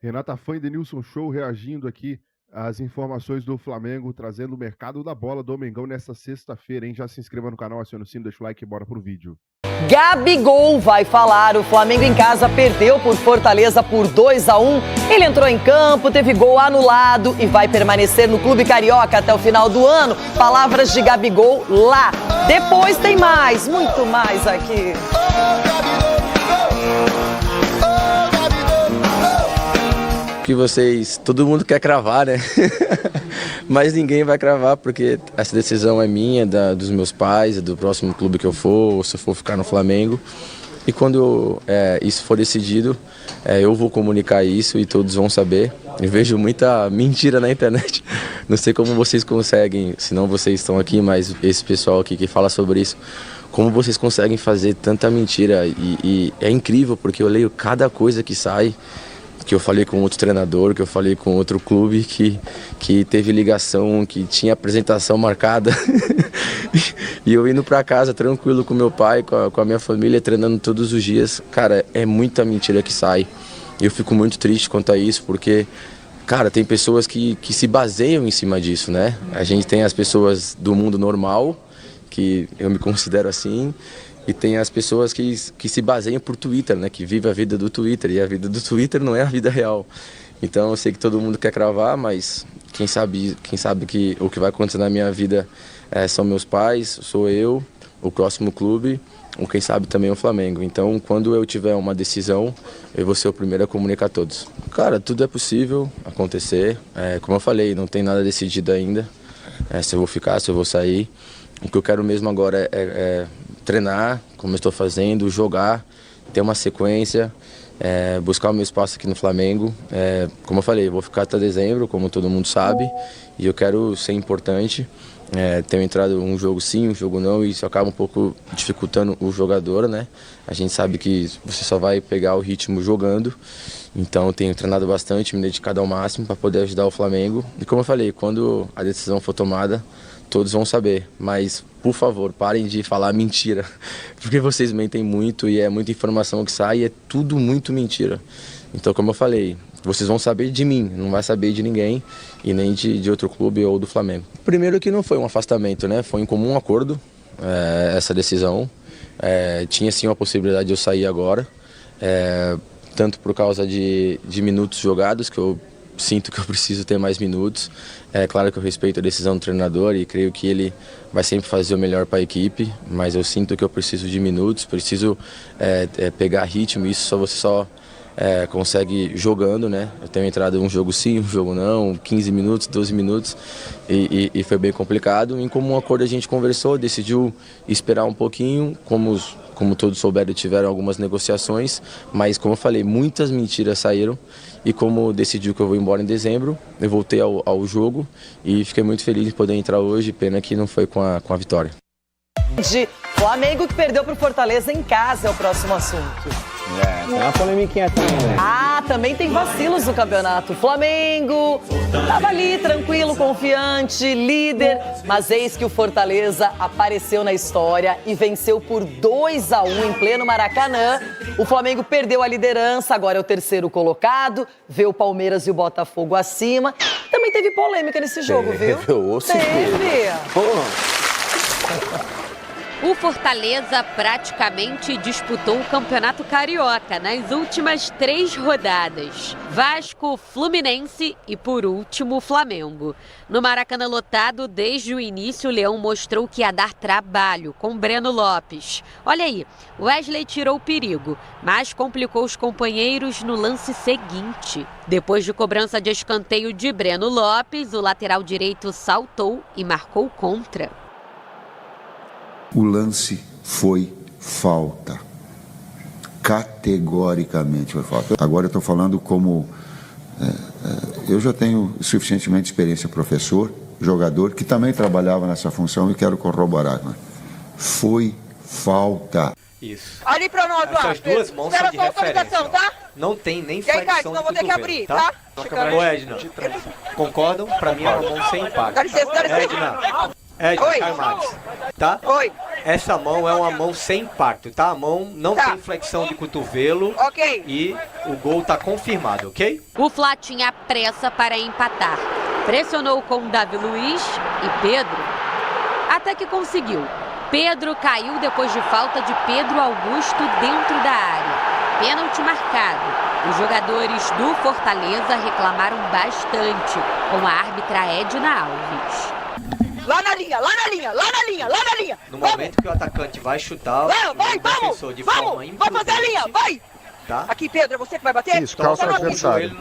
Renata Fã e Denilson Show reagindo aqui às informações do Flamengo, trazendo o mercado da bola do Mengão nesta sexta-feira, hein? Já se inscreva no canal, aciona o sino, deixa o like e bora pro vídeo. Gabigol vai falar. O Flamengo em casa perdeu por Fortaleza por 2-1. Ele entrou em campo, teve gol anulado e vai permanecer no Clube Carioca até o final do ano. Palavras de Gabigol lá. Depois tem mais, muito mais aqui. Que vocês, todo mundo quer cravar, né? Mas ninguém vai cravar porque essa decisão é minha, dos meus pais, do próximo clube que eu for, ou se eu for ficar no Flamengo. E quando isso for decidido, eu vou comunicar isso e todos vão saber. Eu vejo muita mentira na internet. Não sei como vocês conseguem, se não vocês estão aqui, mas esse pessoal aqui que fala sobre isso, como vocês conseguem fazer tanta mentira. E é incrível porque eu leio cada coisa que sai, que eu falei com outro treinador, que eu falei com outro clube, que teve ligação, que tinha apresentação marcada. E eu indo pra casa tranquilo com meu pai, com a minha família, treinando todos os dias. Cara, é muita mentira que sai. E eu fico muito triste quanto a isso, porque, cara, tem pessoas que se baseiam em cima disso, né? A gente tem as pessoas do mundo normal, que eu me considero assim, e tem as pessoas que se baseiam por Twitter, né? Que vivem a vida do Twitter, e a vida do Twitter não é a vida real. Então eu sei que todo mundo quer cravar, mas quem sabe que o que vai acontecer na minha vida são meus pais, sou eu, o próximo clube, ou quem sabe também o Flamengo. Então quando eu tiver uma decisão, eu vou ser o primeiro a comunicar a todos. Cara, tudo é possível acontecer. Como eu falei, não tem nada decidido ainda, se eu vou ficar, se eu vou sair. O que eu quero mesmo agora é treinar, como eu estou fazendo, jogar, ter uma sequência, buscar o meu espaço aqui no Flamengo. Como eu falei, vou ficar até dezembro, como todo mundo sabe, e eu quero ser importante. Tenho entrado um jogo sim, um jogo não, e isso acaba um pouco dificultando o jogador, né? A gente sabe que você só vai pegar o ritmo jogando, então tenho treinado bastante, me dedicado ao máximo para poder ajudar o Flamengo. E como eu falei, quando a decisão for tomada, todos vão saber, mas por favor, parem de falar mentira, porque vocês mentem muito e é muita informação que sai e é tudo muito mentira. Então, como eu falei, vocês vão saber de mim, não vai saber de ninguém e nem de outro clube ou do Flamengo. Primeiro que não foi um afastamento, né? Foi em comum acordo essa decisão. Tinha sim a possibilidade de eu sair agora, tanto por causa de minutos jogados, que eu sinto que eu preciso ter mais minutos. É claro que eu respeito a decisão do treinador e creio que ele vai sempre fazer o melhor para a equipe, mas eu sinto que eu preciso de minutos, preciso pegar ritmo, e isso você consegue jogando, né? Eu tenho entrado um jogo sim, um jogo não, 15 minutos, 12 minutos, e foi bem complicado. Em comum acordo a gente conversou, decidiu esperar um pouquinho, como todos souberam, tiveram algumas negociações, mas como eu falei, muitas mentiras saíram, e como decidiu que eu vou embora em dezembro, eu voltei ao jogo e fiquei muito feliz de poder entrar hoje, pena que não foi com a vitória. De Flamengo que perdeu pro Fortaleza em casa é o próximo assunto. Tem uma polemiquinha também, né? Também tem vacilos no campeonato. Flamengo tava ali tranquilo, confiante, líder, mas eis que o Fortaleza apareceu na história e venceu por 2-1 em pleno Maracanã. O Flamengo perdeu a liderança, agora é o terceiro colocado, vê o Palmeiras e o Botafogo acima. Também teve polêmica nesse jogo, viu? Teve. O Fortaleza praticamente disputou o Campeonato Carioca nas últimas 3 rodadas. Vasco, Fluminense e, por último, Flamengo. No Maracanã lotado, desde o início, o Leão mostrou que ia dar trabalho com Breno Lopes. Olha aí, Wesley tirou o perigo, mas complicou os companheiros no lance seguinte. Depois de cobrança de escanteio de Breno Lopes, o lateral direito saltou e marcou contra. O lance foi falta. Categoricamente foi falta. Agora eu estou falando como... eu já tenho suficientemente experiência professor, jogador, que também trabalhava nessa função e quero corroborar. Foi falta. Isso. Ali pra nós, essas duas mãos são de referência. Tá? Não tem nem flexão de vou ter que abrir, tá? Ô, Edna, concordam? Pra mim é uma mão sem impacto. Dá licença. Edna. Oi. Caio Max, tá? Oi. Essa mão é uma mão sem impacto, tá? A mão não tem flexão de cotovelo. Ok. E o gol tá confirmado, ok? O Fla tinha pressa para empatar. Pressionou com Davi Luiz e Pedro. Até que conseguiu. Pedro caiu depois de falta de Pedro Augusto dentro da área. Pênalti marcado. Os jogadores do Fortaleza reclamaram bastante com a árbitra Edna Alves. Lá na linha, lá na linha, lá na linha, lá na linha. No momento que o atacante vai chutar, o defensor de forma imprudente... Vai fazer a linha, vai! Tá? Aqui, Pedro, é você que vai bater? Isso, calça o adversário.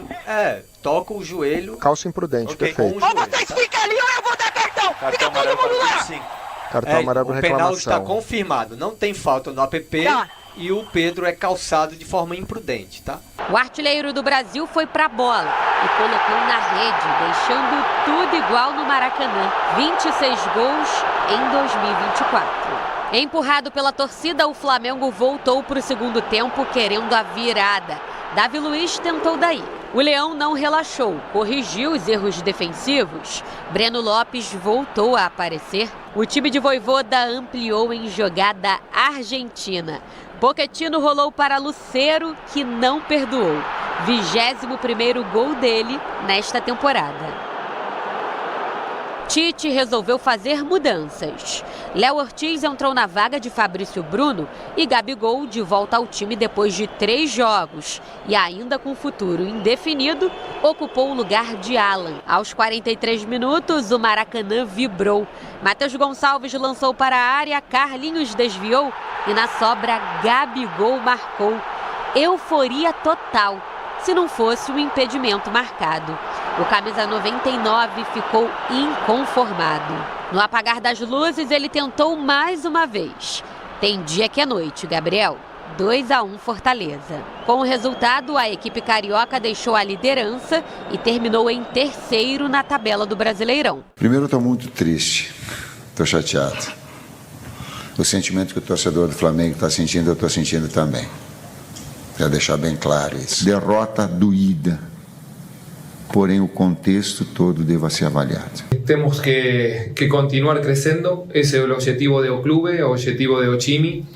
Toca o joelho. Calça imprudente, okay, perfeito. Ou vocês ficam ali ou eu vou dar cartão. Fica todo mundo lá. Cartão amarelo, reclamação. O penal está confirmado. Não tem falta no APP e o Pedro é calçado de forma imprudente, tá? O artilheiro do Brasil foi pra bola e colocou na rede, deixando tudo igual no Maracanã. 26 gols em 2024. Empurrado pela torcida, o Flamengo voltou para o segundo tempo querendo a virada. Davi Luiz tentou daí. O Leão não relaxou, corrigiu os erros defensivos. Breno Lopes voltou a aparecer. O time de Vojvoda ampliou em jogada argentina. Pochettino rolou para Lucero, que não perdoou. 21º gol dele nesta temporada. Tite resolveu fazer mudanças. Léo Ortiz entrou na vaga de Fabrício Bruno e Gabigol de volta ao time depois de 3 jogos. E ainda com futuro indefinido, ocupou o lugar de Alan. Aos 43 minutos, o Maracanã vibrou. Matheus Gonçalves lançou para a área, Carlinhos desviou e na sobra Gabigol marcou. Euforia total, se não fosse o impedimento marcado. O camisa 99 ficou inconformado. No apagar das luzes, ele tentou mais uma vez. Tem dia que é noite, Gabriel. 2-1 Fortaleza. Com o resultado, a equipe carioca deixou a liderança e terminou em terceiro na tabela do Brasileirão. Primeiro, eu estou muito triste. Estou chateado. O sentimento que o torcedor do Flamengo está sentindo, eu estou sentindo também. Quero deixar bem claro isso. Derrota doída. Porém, o contexto todo deva ser avaliado. Temos que continuar crescendo, esse é o objetivo do clube, o objetivo do time.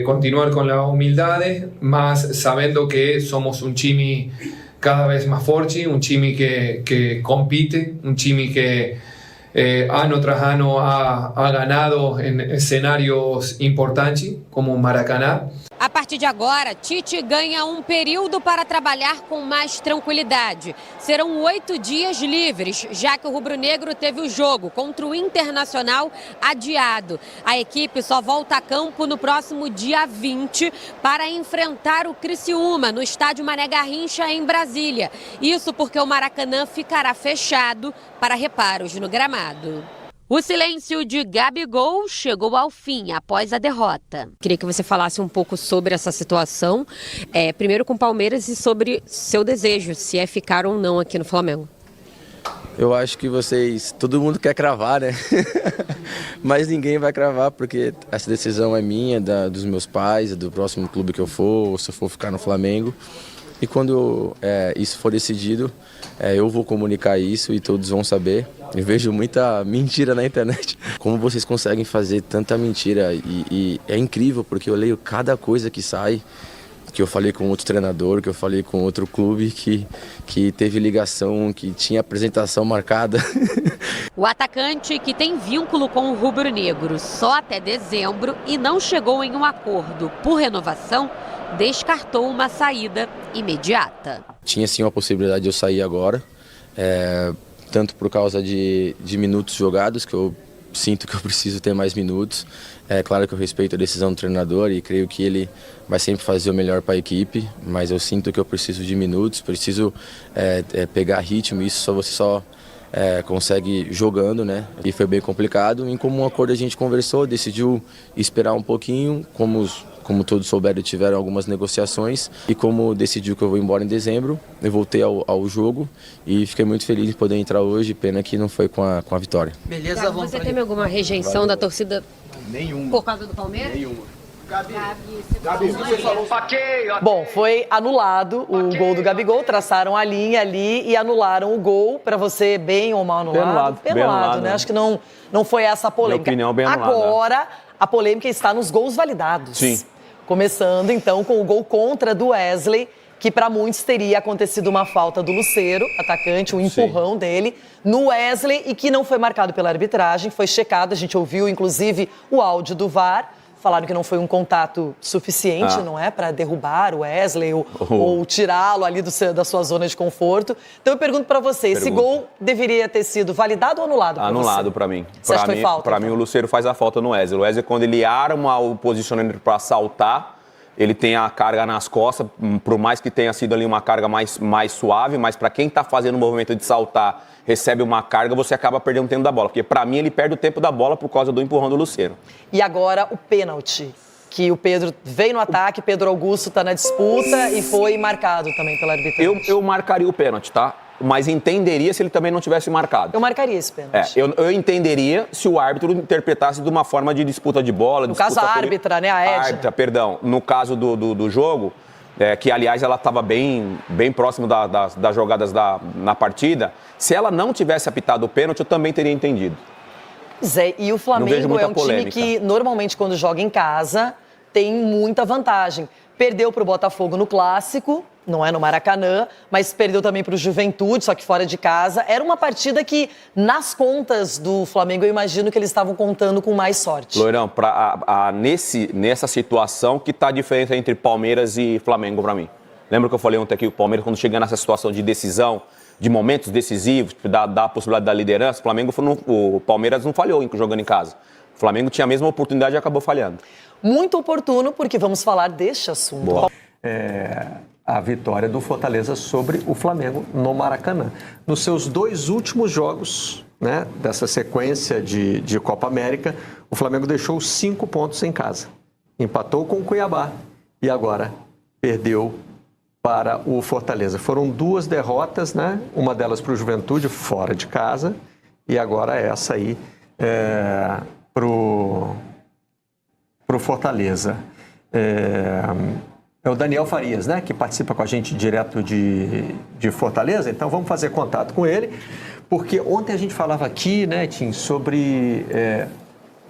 Continuar com a humildade, mas sabendo que somos um time cada vez mais forte, um time que compite, um time que ano tras ano ha ganado em cenários importantes, como o Maracanã. A partir de agora, Tite ganha um período para trabalhar com mais tranquilidade. Serão 8 dias livres, já que o rubro-negro teve o jogo contra o Internacional adiado. A equipe só volta a campo no próximo dia 20 para enfrentar o Criciúma no estádio Mané Garrincha, em Brasília. Isso porque o Maracanã ficará fechado para reparos no gramado. O silêncio de Gabigol chegou ao fim após a derrota. Queria que você falasse um pouco sobre essa situação, primeiro com o Palmeiras e sobre seu desejo, se é ficar ou não aqui no Flamengo. Eu acho que todo mundo quer cravar, né? Mas ninguém vai cravar porque essa decisão é minha, dos meus pais, do próximo clube que eu for, ou se eu for ficar no Flamengo. E quando isso for decidido, eu vou comunicar isso e todos vão saber. Eu vejo muita mentira na internet. Como vocês conseguem fazer tanta mentira? E é incrível, porque eu leio cada coisa que sai, que eu falei com outro treinador, que eu falei com outro clube, que teve ligação, que tinha apresentação marcada. O atacante, que tem vínculo com o rubro-negro só até dezembro e não chegou em um acordo por renovação, descartou uma saída imediata. Tinha sim uma possibilidade de eu sair agora, tanto por causa de minutos jogados, que eu sinto que eu preciso ter mais minutos. É claro que eu respeito a decisão do treinador e creio que ele vai sempre fazer o melhor para a equipe, mas eu sinto que eu preciso de minutos, preciso pegar ritmo, isso você consegue jogando, né? E foi bem complicado. Em comum acordo a gente conversou, decidiu esperar um pouquinho, como todos souberam, tiveram algumas negociações e como decidiu que eu vou embora em dezembro, eu voltei ao jogo e fiquei muito feliz de poder entrar hoje, pena que não foi com a vitória. Beleza, você teve alguma rejeição da torcida? Nenhuma. Por causa do Palmeiras? Nenhuma. Bom, foi anulado o gol do Gabigol, traçaram a linha ali e anularam o gol. Para você, bem ou mal anulado? Bem anulado, né? Acho que não foi essa a polêmica. Minha opinião, bem anulado. Agora, a polêmica está nos gols validados. Sim. Começando, então, com o gol contra do Wesley, que para muitos teria acontecido uma falta do Lucero, atacante, um empurrão dele, no Wesley, e que não foi marcado pela arbitragem, foi checado, a gente ouviu, inclusive, o áudio do VAR. Falaram que não foi um contato suficiente, não é? Para derrubar o Wesley ou tirá-lo ali da sua zona de conforto. Então eu pergunto para você, esse gol deveria ter sido validado ou anulado pra Anulado para mim. Você acha que foi falta? Para mim, o Lucero faz a falta no Wesley. O Wesley, quando ele arma o posicionamento para saltar, ele tem a carga nas costas, por mais que tenha sido ali uma carga mais suave, mas para quem está fazendo o movimento de saltar, recebe uma carga, você acaba perdendo o tempo da bola. Porque para mim ele perde o tempo da bola por causa do empurrão do Lucero. E agora o pênalti, que o Pedro veio no ataque, Pedro Augusto está na disputa e foi marcado também pela arbitragem. Eu marcaria o pênalti, tá? Mas entenderia se ele também não tivesse marcado. Eu marcaria esse pênalti. Eu entenderia se o árbitro interpretasse de uma forma de disputa de bola. No caso, a árbitra, né? A Edna. Árbitra, perdão. No caso do jogo, que aliás ela estava bem próximo das jogadas na partida, se ela não tivesse apitado o pênalti, eu também teria entendido. Zé, e o Flamengo é um time que normalmente quando joga em casa tem muita vantagem. Perdeu para o Botafogo no Clássico, não é no Maracanã, mas perdeu também para o Juventude, só que fora de casa. Era uma partida que, nas contas do Flamengo, eu imagino que eles estavam contando com mais sorte. Loirão, nessa situação que está a diferença entre Palmeiras e Flamengo para mim. Lembra que eu falei ontem aqui, o Palmeiras, quando chega nessa situação de decisão, de momentos decisivos, dá a possibilidade da liderança, o Palmeiras não falhou jogando em casa. O Flamengo tinha a mesma oportunidade e acabou falhando. Muito oportuno, porque vamos falar deste assunto. Boa. A vitória do Fortaleza sobre o Flamengo no Maracanã. Nos seus 2 últimos jogos, né, dessa sequência de Copa América, o Flamengo deixou 5 pontos em casa. Empatou com o Cuiabá e agora perdeu para o Fortaleza. Foram 2 derrotas, né? Uma delas para o Juventude, fora de casa, e agora essa aí para o Fortaleza. É o Daniel Farias, né, que participa com a gente direto de Fortaleza. Então vamos fazer contato com ele, porque ontem a gente falava aqui, né, Tim, sobre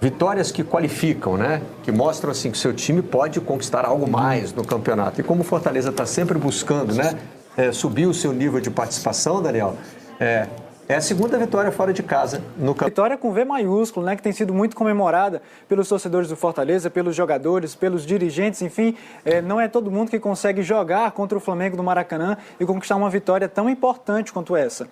vitórias que qualificam, né, que mostram assim que o seu time pode conquistar algo mais no campeonato. E como o Fortaleza está sempre buscando, né, subir o seu nível de participação, Daniel, é a segunda vitória fora de casa no campeonato. Vitória com V maiúsculo, né, que tem sido muito comemorada pelos torcedores do Fortaleza, pelos jogadores, pelos dirigentes, enfim. Não é todo mundo que consegue jogar contra o Flamengo do Maracanã e conquistar uma vitória tão importante quanto essa.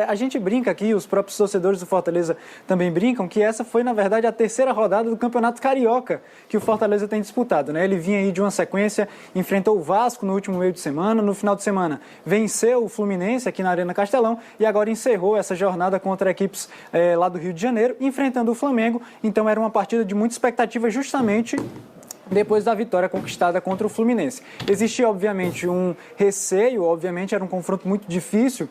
A gente brinca aqui, os próprios torcedores do Fortaleza também brincam, que essa foi, na verdade, a 3ª rodada do Campeonato Carioca que o Fortaleza tem disputado, né? Ele vinha aí de uma sequência, enfrentou o Vasco no último meio de semana, no final de semana venceu o Fluminense aqui na Arena Castelão e agora encerrou essa jornada contra equipes lá do Rio de Janeiro, enfrentando o Flamengo. Então era uma partida de muita expectativa justamente depois da vitória conquistada contra o Fluminense. Existia, obviamente, um receio, obviamente era um confronto muito difícil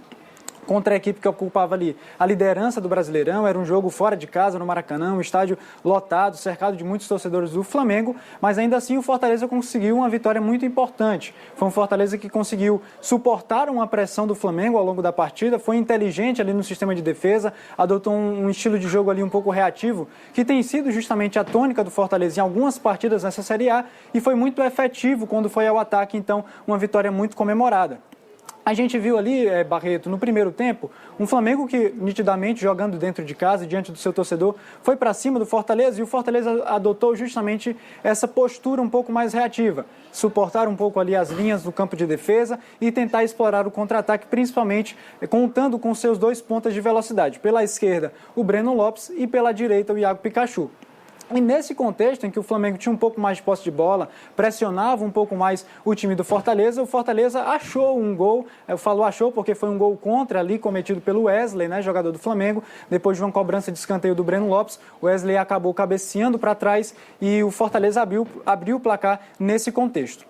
contra a equipe que ocupava ali a liderança do Brasileirão. Era um jogo fora de casa, no Maracanã, um estádio lotado, cercado de muitos torcedores do Flamengo, mas ainda assim o Fortaleza conseguiu uma vitória muito importante. Foi um Fortaleza que conseguiu suportar uma pressão do Flamengo ao longo da partida, foi inteligente ali no sistema de defesa, adotou um estilo de jogo ali um pouco reativo, que tem sido justamente a tônica do Fortaleza em algumas partidas nessa Série A, e foi muito efetivo quando foi ao ataque, então uma vitória muito comemorada. A gente viu ali, Barreto, no primeiro tempo, um Flamengo que, nitidamente, jogando dentro de casa, diante do seu torcedor, foi para cima do Fortaleza, e o Fortaleza adotou justamente essa postura um pouco mais reativa. Suportar um pouco ali as linhas do campo de defesa e tentar explorar o contra-ataque, principalmente contando com seus 2 pontas de velocidade. Pela esquerda, o Breno Lopes, e pela direita, o Iago Pikachu. E nesse contexto em que o Flamengo tinha um pouco mais de posse de bola, pressionava um pouco mais o time do Fortaleza, o Fortaleza achou um gol. Eu falo achou porque foi um gol contra ali cometido pelo Wesley, né, jogador do Flamengo, depois de uma cobrança de escanteio do Breno Lopes. O Wesley acabou cabeceando para trás e o Fortaleza abriu o placar nesse contexto.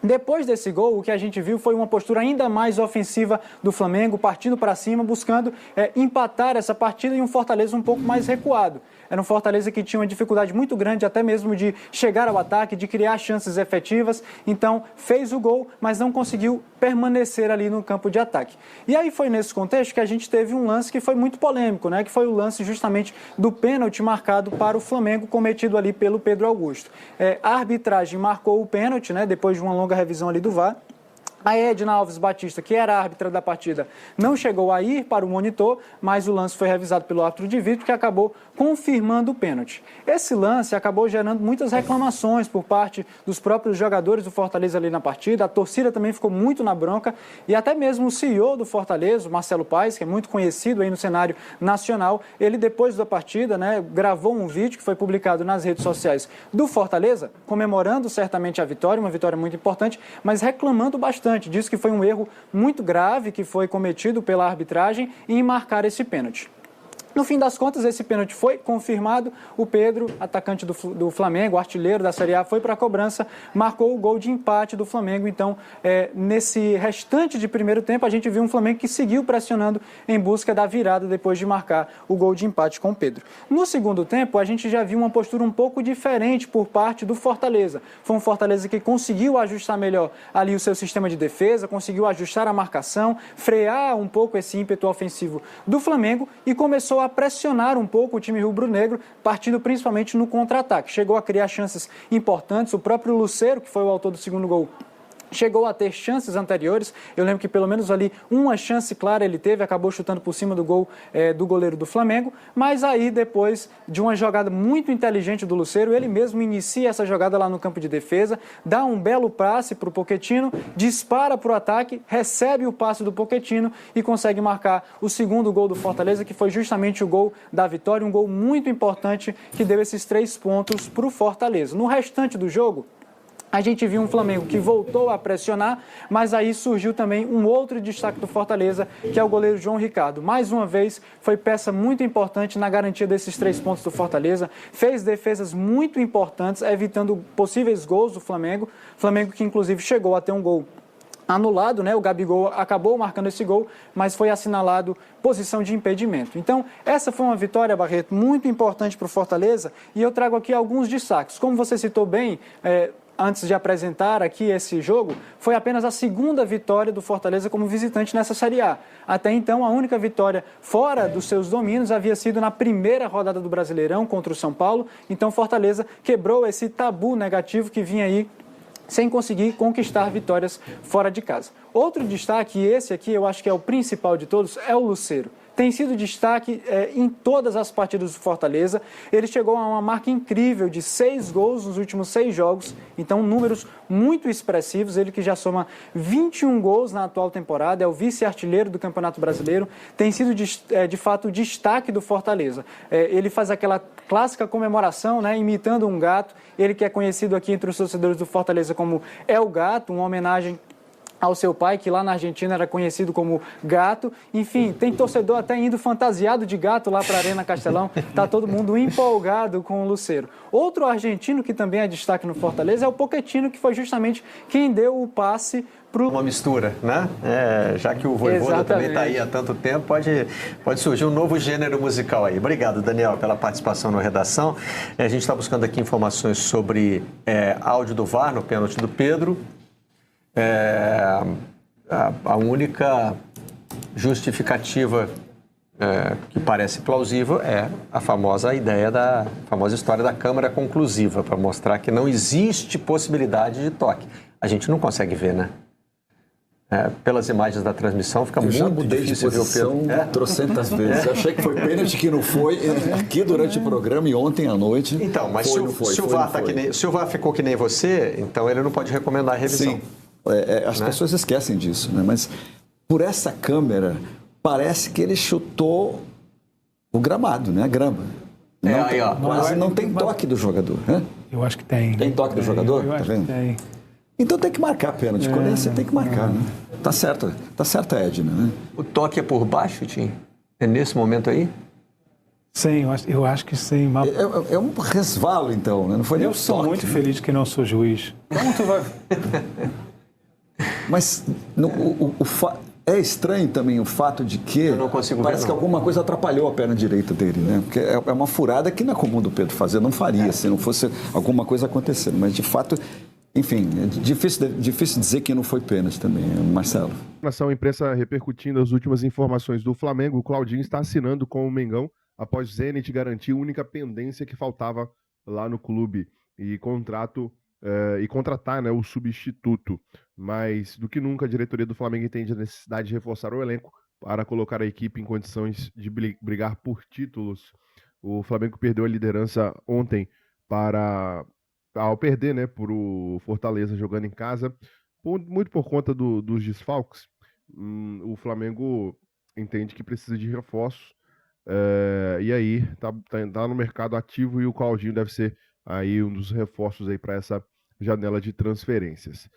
Depois desse gol, o que a gente viu foi uma postura ainda mais ofensiva do Flamengo, partindo para cima, buscando empatar essa partida, e um Fortaleza um pouco mais recuado. Era um Fortaleza que tinha uma dificuldade muito grande até mesmo de chegar ao ataque, de criar chances efetivas. Então, fez o gol, mas não conseguiu permanecer ali no campo de ataque. E aí foi nesse contexto que a gente teve um lance que foi muito polêmico, né? Que foi o lance justamente do pênalti marcado para o Flamengo, cometido ali pelo Pedro Augusto. A arbitragem marcou o pênalti, né? Depois de uma longa revisão ali do VAR. A Edna Alves Batista, que era a árbitra da partida, não chegou a ir para o monitor, mas o lance foi revisado pelo árbitro de vídeo, que acabou confirmando o pênalti. Esse lance acabou gerando muitas reclamações por parte dos próprios jogadores do Fortaleza ali na partida. A torcida também ficou muito na bronca, e até mesmo o CEO do Fortaleza, o Marcelo Paes, que é muito conhecido aí no cenário nacional, ele depois da partida, né, gravou um vídeo que foi publicado nas redes sociais do Fortaleza, comemorando certamente a vitória, uma vitória muito importante, mas reclamando bastante. Diz que foi um erro muito grave que foi cometido pela arbitragem em marcar esse pênalti. No fim das contas, esse pênalti foi confirmado. O Pedro, atacante do Flamengo, artilheiro da Série A, foi para a cobrança, marcou o gol de empate do Flamengo. Então, nesse restante de primeiro tempo, a gente viu um Flamengo que seguiu pressionando em busca da virada depois de marcar o gol de empate com o Pedro. No segundo tempo, a gente já viu uma postura um pouco diferente por parte do Fortaleza. Foi um Fortaleza que conseguiu ajustar melhor ali o seu sistema de defesa, conseguiu ajustar a marcação, frear um pouco esse ímpeto ofensivo do Flamengo e começou a pressionar um pouco o time rubro-negro, partindo principalmente no contra-ataque. Chegou a criar chances importantes. O próprio Lucero, que foi o autor do segundo gol, chegou a ter chances anteriores. Eu lembro que pelo menos ali uma chance clara ele teve, acabou chutando por cima do gol do goleiro do Flamengo, mas aí depois de uma jogada muito inteligente do Lucero, ele mesmo inicia essa jogada lá no campo de defesa, dá um belo passe para o Pochettino, dispara para o ataque, recebe o passe do Pochettino e consegue marcar o segundo gol do Fortaleza, que foi justamente o gol da vitória, um gol muito importante que deu esses 3 pontos para o Fortaleza. No restante do jogo, a gente viu um Flamengo que voltou a pressionar, mas aí surgiu também um outro destaque do Fortaleza, que é o goleiro João Ricardo. Mais uma vez, foi peça muito importante na garantia desses 3 pontos do Fortaleza, fez defesas muito importantes, evitando possíveis gols do Flamengo. Flamengo que inclusive chegou a ter um gol anulado, né? O Gabigol acabou marcando esse gol, mas foi assinalado posição de impedimento. Então, essa foi uma vitória, Barreto, muito importante para o Fortaleza, e eu trago aqui alguns destaques. Como você citou bem, antes de apresentar aqui esse jogo, foi apenas a segunda vitória do Fortaleza como visitante nessa Série A. Até então, a única vitória fora dos seus domínios havia sido na primeira rodada do Brasileirão contra o São Paulo. Então, Fortaleza quebrou esse tabu negativo que vinha aí sem conseguir conquistar vitórias fora de casa. Outro destaque, e esse aqui eu acho que é o principal de todos, é o Lucero. Tem sido destaque em todas as partidas do Fortaleza. Ele chegou a uma marca incrível de 6 gols nos últimos 6 jogos. Então, números muito expressivos. Ele que já soma 21 gols na atual temporada. É o vice-artilheiro do Campeonato Brasileiro. Tem sido, de fato, o destaque do Fortaleza. Ele faz aquela clássica comemoração, né, imitando um gato. Ele que é conhecido aqui entre os torcedores do Fortaleza como El Gato, uma homenagem ao seu pai, que lá na Argentina era conhecido como Gato. Enfim, tem torcedor até indo fantasiado de gato lá para a Arena Castelão. Está todo mundo empolgado com o Lucero. Outro argentino que também é destaque no Fortaleza é o Pochettino, que foi justamente quem deu o passe para uma mistura, né? Já que o Vojvoda também está aí há tanto tempo, pode surgir um novo gênero musical aí. Obrigado, Daniel, pela participação na redação. A gente está buscando aqui informações sobre áudio do VAR no pênalti do Pedro. A única justificativa que parece plausível é a famosa história da câmara conclusiva, para mostrar que não existe possibilidade de toque. A gente não consegue ver, né? Pelas imagens da transmissão, fica muito difícil ver o Pedro. Trocentas vezes. Eu achei que foi pênalti, que não foi, aqui durante o programa e ontem à noite. Então, mas se o VAR ficou que nem você, então ele não pode recomendar a revisão. Sim. As pessoas esquecem disso, né? Mas por essa câmera, parece que ele chutou o gramado, né? A grama. Quase não tem toque do jogador, né? Eu acho que tem. Tem toque do jogador? Eu acho que tem. Então tem que marcar pênalti. Quando você tem que marcar, né? Tá certa a Edna, né? O toque é por baixo, Tim? É nesse momento aí? Sim, eu acho que sim. Mas... É um resvalo, então, né? Não foi nem eu sou muito feliz que não sou juiz. Como tu vai... Mas é estranho também o fato de que parece que alguma coisa atrapalhou a perna direita dele, né? Porque é uma furada que não é comum do Pedro fazer, não faria se não fosse alguma coisa acontecendo. Mas de fato, enfim, é difícil dizer que não foi pênalti também, Marcelo. A imprensa repercutindo as últimas informações do Flamengo, o Claudinho está assinando com o Mengão após Zenit garantir a única pendência que faltava lá no clube e contratar, né, o substituto. Mas do que nunca a diretoria do Flamengo entende a necessidade de reforçar o elenco para colocar a equipe em condições de brigar por títulos. O Flamengo perdeu a liderança ontem ao perder, né, por o Fortaleza jogando em casa, muito por conta dos desfalques. O Flamengo entende que precisa de reforços, e aí tá no mercado ativo, e o Claudinho deve ser aí um dos reforços aí para essa janela de transferências.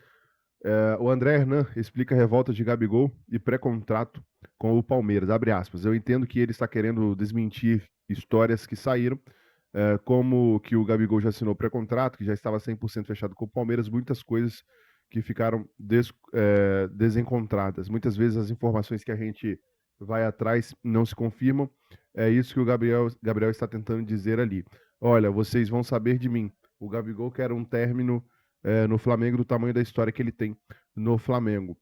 O André Hernan explica a revolta de Gabigol e pré-contrato com o Palmeiras, abre aspas, eu entendo que ele está querendo desmentir histórias que saíram, como que o Gabigol já assinou pré-contrato, que já estava 100% fechado com o Palmeiras, muitas coisas que ficaram desencontradas. Muitas vezes as informações que a gente vai atrás não se confirmam. É isso que o Gabriel está tentando dizer ali. Olha, vocês vão saber de mim. O Gabigol quer um término no Flamengo do tamanho da história que ele tem no Flamengo.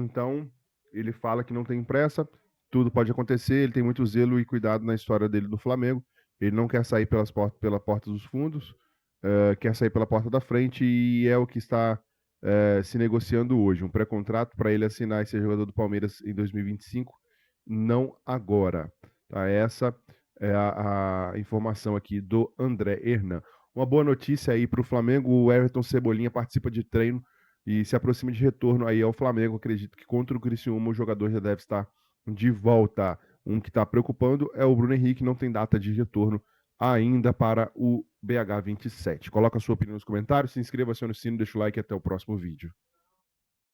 Então, ele fala que não tem pressa, tudo pode acontecer, ele tem muito zelo e cuidado na história dele no Flamengo. Ele não quer sair pela porta dos fundos, quer sair pela porta da frente, e é o que está se negociando hoje. Um pré-contrato para ele assinar e ser jogador do Palmeiras em 2025, não agora. Tá? Essa é a informação aqui do André Hernan. Uma boa notícia aí para o Flamengo: o Everton Cebolinha participa de treino e se aproxima de retorno aí ao Flamengo. Acredito que contra o Criciúma o jogador já deve estar de volta. Um que está preocupando é o Bruno Henrique, não tem data de retorno ainda para o BH27. Coloca a sua opinião nos comentários, se inscreva, acione o sino, deixa o like e até o próximo vídeo.